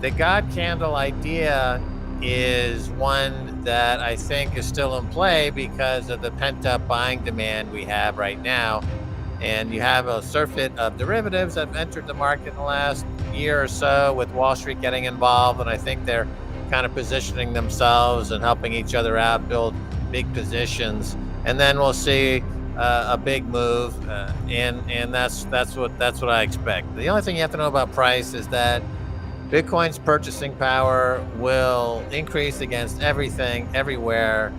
The God candle idea is one that I think is still in play because of the pent up buying demand we have right now. And you have a surfeit of derivatives that have entered the market in the last year or so with Wall Street getting involved. And I think they're kind of positioning themselves and helping each other out, build big positions. And then we'll see a big move, and that's what I expect. The only thing you have to know about price is that Bitcoin's purchasing power will increase against everything, everywhere,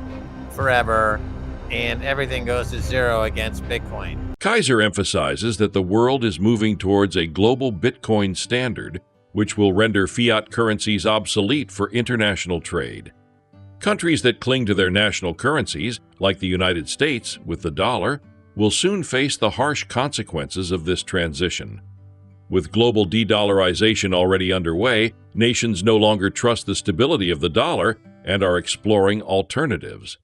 forever, and everything goes to zero against Bitcoin. Keiser emphasizes that the world is moving towards a global Bitcoin standard, which will render fiat currencies obsolete for international trade. Countries that cling to their national currencies, like the United States with the dollar, will soon face the harsh consequences of this transition. With global de-dollarization already underway, nations no longer trust the stability of the dollar and are exploring alternatives.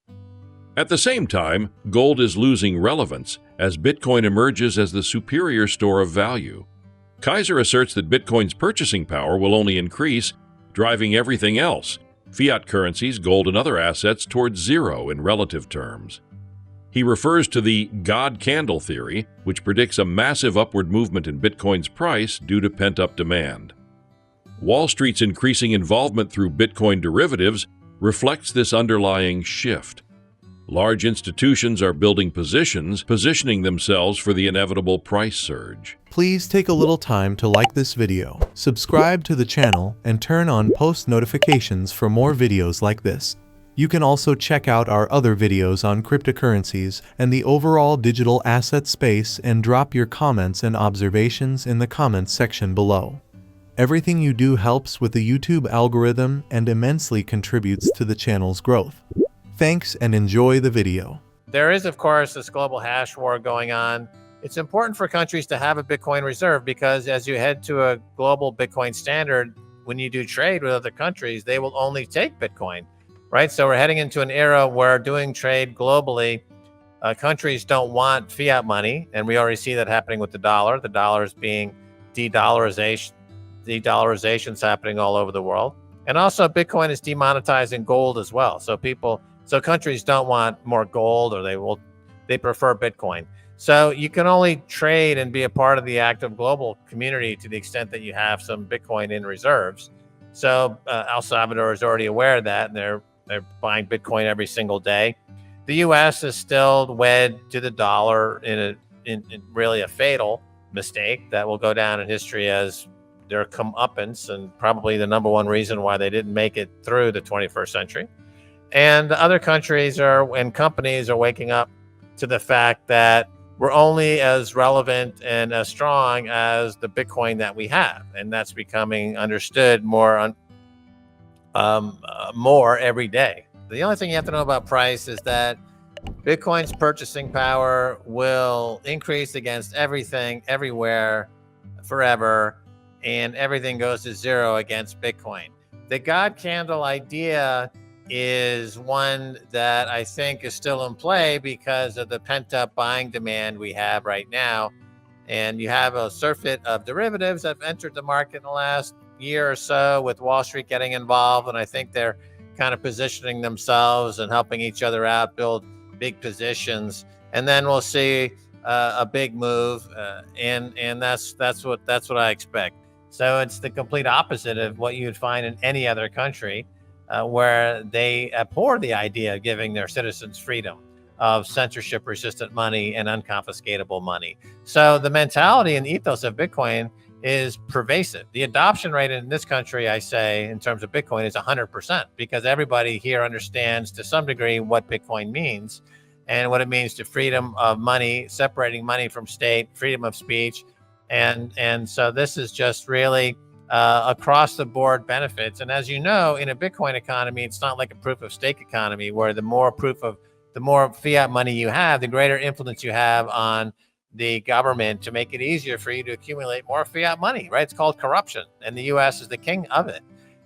At the same time, gold is losing relevance as Bitcoin emerges as the superior store of value. Keiser asserts that Bitcoin's purchasing power will only increase, driving everything else, fiat currencies, gold, and other assets, towards zero in relative terms. He refers to the God candle theory, which predicts a massive upward movement in Bitcoin's price due to pent-up demand. Wall Street's increasing involvement through Bitcoin derivatives reflects this underlying shift. Large institutions are building positioning themselves for the inevitable price surge. Please take a little time to like this video, subscribe to the channel, and turn on post notifications for more videos like this. You can also check out our other videos on cryptocurrencies and the overall digital asset space and drop your comments and observations in the comments section below. Everything you do helps with the YouTube algorithm and immensely contributes to the channel's growth. Thanks and enjoy the video. There is, of course, this global hash war going on. It's important for countries to have a Bitcoin reserve because as you head to a global Bitcoin standard, when you do trade with other countries, they will only take Bitcoin. Right, so we're heading into an era where doing trade globally, countries don't want fiat money, and we already see that happening with the dollar. The dollar is being de-dollarization. De-dollarization is happening all over the world, and also Bitcoin is demonetizing gold as well. So countries don't want more gold, or they prefer Bitcoin. So you can only trade and be a part of the active global community to the extent that you have some Bitcoin in reserves. So El Salvador is already aware of that, and they're buying Bitcoin every single day. The U.S. is still wed to the dollar in really a fatal mistake that will go down in history as their comeuppance and probably the number one reason why they didn't make it through the 21st century. And other countries and companies are waking up to the fact that we're only as relevant and as strong as the Bitcoin that we have, and that's becoming understood more every day. The only thing you have to know about price is that Bitcoin's purchasing power will increase against everything, everywhere, forever, and everything goes to zero against Bitcoin. The God candle idea is one that I think is still in play because of the pent-up buying demand we have right now. And you have a surfeit of derivatives that have entered the market in the last year or so with Wall Street getting involved, and I think they're kind of positioning themselves and helping each other out, build big positions, and then we'll see a big move, and that's what I expect. So it's the complete opposite of what you'd find in any other country, where they abhor the idea of giving their citizens freedom of censorship-resistant money and unconfiscatable money. So the mentality and ethos of Bitcoin is pervasive. The adoption rate in this country, I say, in terms of Bitcoin is 100%, because everybody here understands to some degree what Bitcoin means and what it means to freedom of money, separating money from state, freedom of speech. And so this is just really across the board benefits. And as you know, in a Bitcoin economy, it's not like a proof of stake economy where the more fiat money you have, the greater influence you have on the government to make it easier for you to accumulate more fiat money, right? It's called corruption, and the U.S. is the king of it.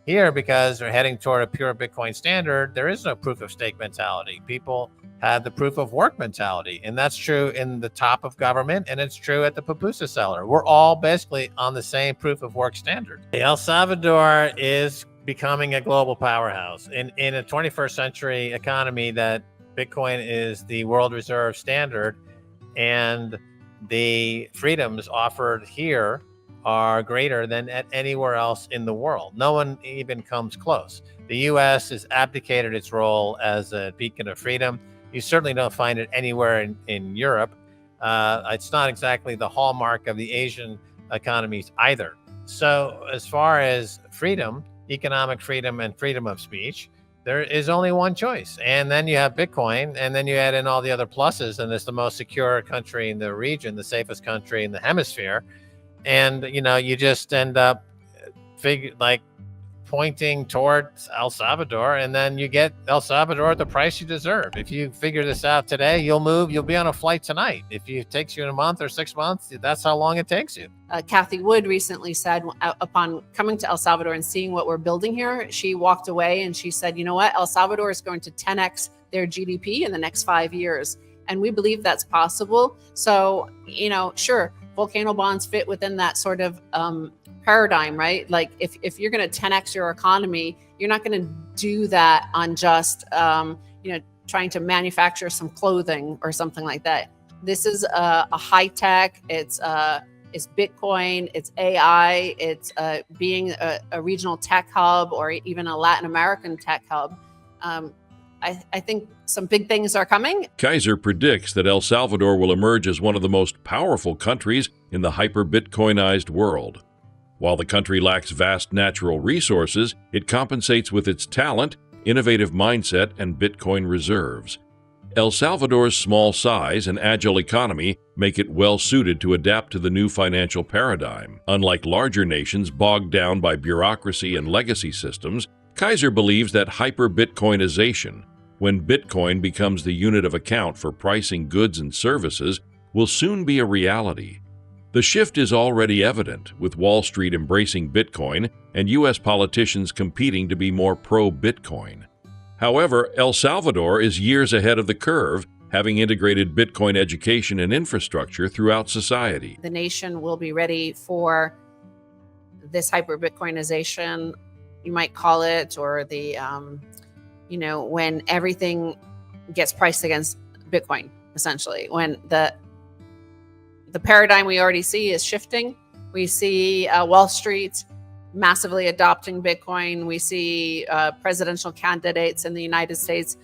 Here, because they're heading toward a pure Bitcoin standard, there is no proof of stake mentality. People had the proof of work mentality, and that's true in the top of government, and it's true at the pupusa seller. We're all basically on the same proof of work standard. El Salvador is becoming a global powerhouse in a 21st century economy that Bitcoin is the world reserve standard, and the freedoms offered here are greater than at anywhere else in the world. No one even comes close. The US has abdicated its role as a beacon of freedom. You certainly don't find it anywhere in Europe. It's not exactly the hallmark of the Asian economies either. So as far as freedom, economic freedom and freedom of speech, there is only one choice. And then you have Bitcoin, and then you add in all the other pluses, and it's the most secure country in the region, the safest country in the hemisphere. And, you just end up pointing towards El Salvador, and then you get El Salvador at the price you deserve. If you figure this out today, you'll be on a flight tonight. If it takes you a month or 6 months, that's how long it takes you. Kathy Wood recently said, upon coming to El Salvador and seeing what we're building here, she walked away and she said, you know what, El Salvador is going to 10x their GDP in the next 5 years. And we believe that's possible. So, sure, volcano bonds fit within that sort of paradigm, right? Like if you're going to 10x your economy, you're not going to do that on just, trying to manufacture some clothing or something like that. This is a high tech, it's Bitcoin, it's AI, it's being a regional tech hub or even a Latin American tech hub. I think some big things are coming. Keiser predicts that El Salvador will emerge as one of the most powerful countries in the hyper-Bitcoinized world. While the country lacks vast natural resources, it compensates with its talent, innovative mindset, and Bitcoin reserves. El Salvador's small size and agile economy make it well suited to adapt to the new financial paradigm. Unlike larger nations bogged down by bureaucracy and legacy systems, Keiser believes that hyperbitcoinization, when Bitcoin becomes the unit of account for pricing goods and services, will soon be a reality. The shift is already evident, with Wall Street embracing Bitcoin and U.S. politicians competing to be more pro-Bitcoin. However, El Salvador is years ahead of the curve, having integrated Bitcoin education and infrastructure throughout society. The nation will be ready for this hyper-Bitcoinization, you might call it, or the, when everything gets priced against Bitcoin, essentially. When the paradigm we already see is shifting. We see Wall Street massively adopting Bitcoin. We see presidential candidates in the United States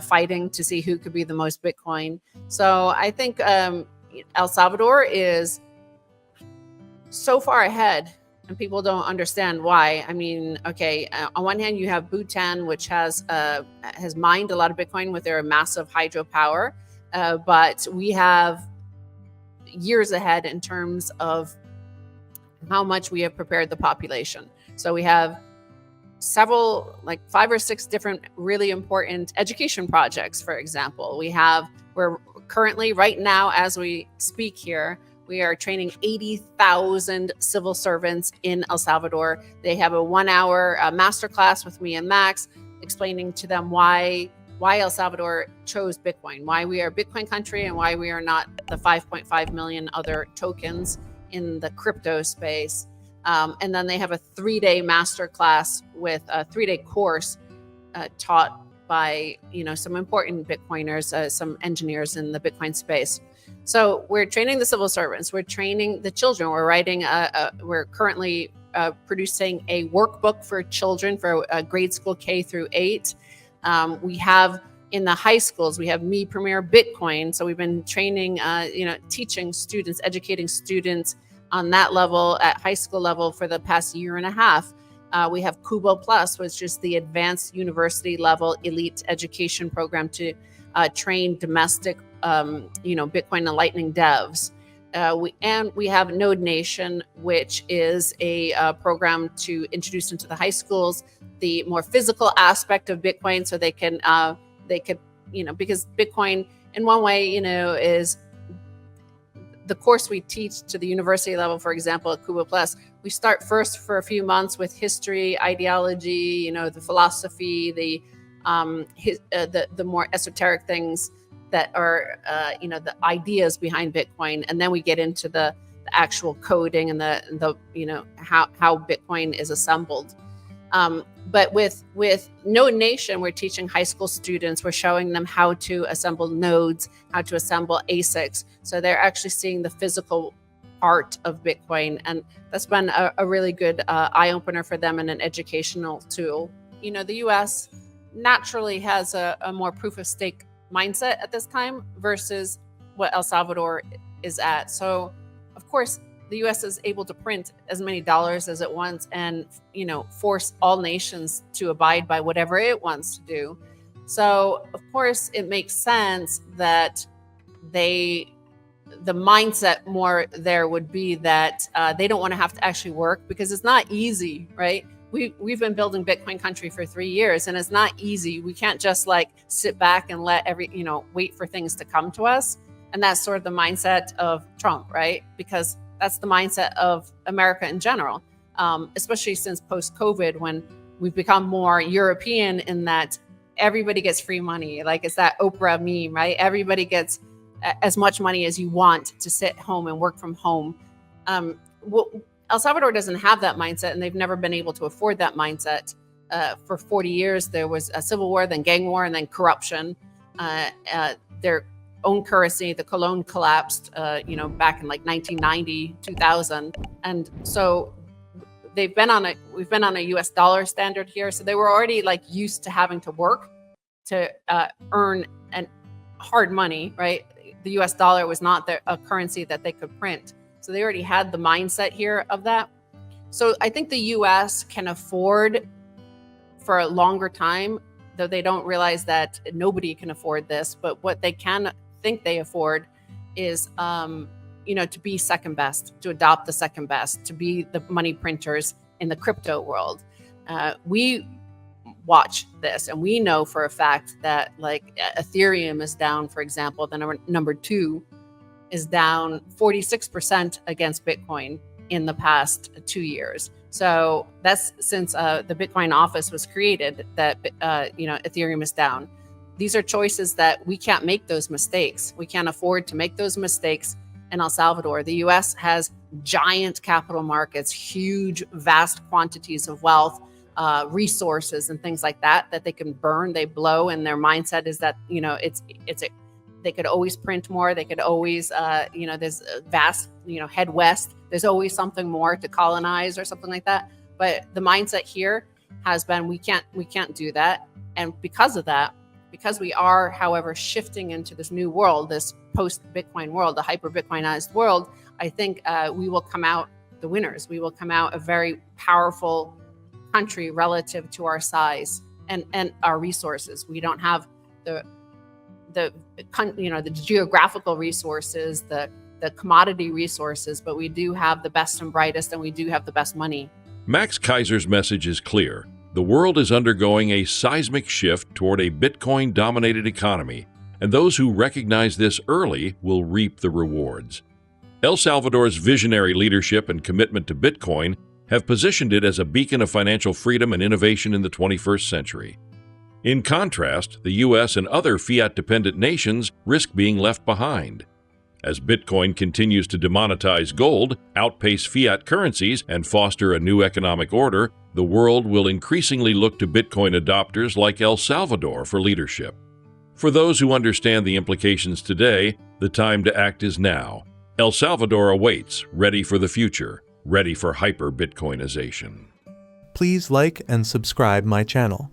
fighting to see who could be the most Bitcoin. So I think El Salvador is so far ahead, and people don't understand why. I mean, okay, on one hand, you have Bhutan, which has mined a lot of Bitcoin with their massive hydropower, but we have years ahead in terms of how much we have prepared the population. So we have several, like 5 or 6 different really important education projects, for example. We're currently, right now, as we speak here, we are training 80,000 civil servants in El Salvador. They have a 1-hour masterclass with me and Max, explaining to them why El Salvador chose Bitcoin, why we are a Bitcoin country, and why we are not the 5.5 million other tokens in the crypto space. And then they have a 3-day masterclass with a 3-day course taught by some important Bitcoiners, some engineers in the Bitcoin space. So we're training the civil servants, we're training the children. We're currently producing a workbook for children for grade school K through 8. We have in the high schools, we have Me Premier Bitcoin. So we've been training, teaching students, educating students on that level at high school level for the past 1.5 years. We have Kubo Plus, which is the advanced university level elite education program to train domestic, Bitcoin and Lightning devs. We have Node Nation, which is a program to introduce into the high schools the more physical aspect of Bitcoin, so they could, because Bitcoin in one way, is the course we teach to the university level, for example, at Kubo Plus, we start first for a few months with history, ideology, the philosophy, the more esoteric things that are, the ideas behind Bitcoin. And then we get into the actual coding and the how Bitcoin is assembled. But with No Nation, we're teaching high school students, we're showing them how to assemble nodes, how to assemble ASICs. So they're actually seeing the physical part of Bitcoin. And that's been a really good eye-opener for them and an educational tool. The US naturally has a more proof-of-stake mindset at this time versus what El Salvador is at. So, of course, the US is able to print as many dollars as it wants and, force all nations to abide by whatever it wants to do. So, of course, it makes sense that the mindset more there would be that they don't want to have to actually work, because it's not easy, right? We've been building Bitcoin country for 3 years, and it's not easy. We can't just sit back and let wait for things to come to us. And that's sort of the mindset of Trump, right? Because that's the mindset of America in general, especially since post-COVID, when we've become more European in that everybody gets free money. It's that Oprah meme, right? Everybody gets as much money as you want to sit home and work from home. El Salvador doesn't have that mindset, and they've never been able to afford that mindset. For 40 years, there was a civil war, then gang war, and then corruption. Their own currency, the colon, collapsed, back in 1990, 2000. And so we've been on a US dollar standard here. So they were already used to having to work to earn hard money, right? The US dollar was not a currency that they could print. So they already had the mindset here of that. So I think the US can afford for a longer time, though they don't realize that nobody can afford this, but what they can think they afford is, to be second best, to adopt the second best, to be the money printers in the crypto world. We watch this, and we know for a fact that Ethereum is down, for example, the number 2 is down 46% against Bitcoin in the past 2 years. So that's since the Bitcoin office was created that, Ethereum is down. These are choices that we can't make those mistakes. We can't afford to make those mistakes in El Salvador. The US has giant capital markets, huge, vast quantities of wealth, resources and things like that they can burn, they blow. And their mindset is that, they could always print more. They could always, there's a vast, head west. There's always something more to colonize or something like that. But the mindset here has been, we can't do that. And because of that, because we are, however, shifting into this new world, this post-Bitcoin world, the hyper-Bitcoinized world, I think we will come out the winners. We will come out a very powerful country relative to our size and our resources. We don't have the geographical resources, the commodity resources, but we do have the best and brightest, and we do have the best money. Max Keiser's message is clear. The world is undergoing a seismic shift toward a Bitcoin-dominated economy, and those who recognize this early will reap the rewards. El Salvador's visionary leadership and commitment to Bitcoin have positioned it as a beacon of financial freedom and innovation in the 21st century. In contrast, the U.S. and other fiat-dependent nations risk being left behind. As Bitcoin continues to demonetize gold, outpace fiat currencies, and foster a new economic order, the world will increasingly look to Bitcoin adopters like El Salvador for leadership. For those who understand the implications today, the time to act is now. El Salvador awaits, ready for the future, ready for hyper-Bitcoinization. Please like and subscribe my channel.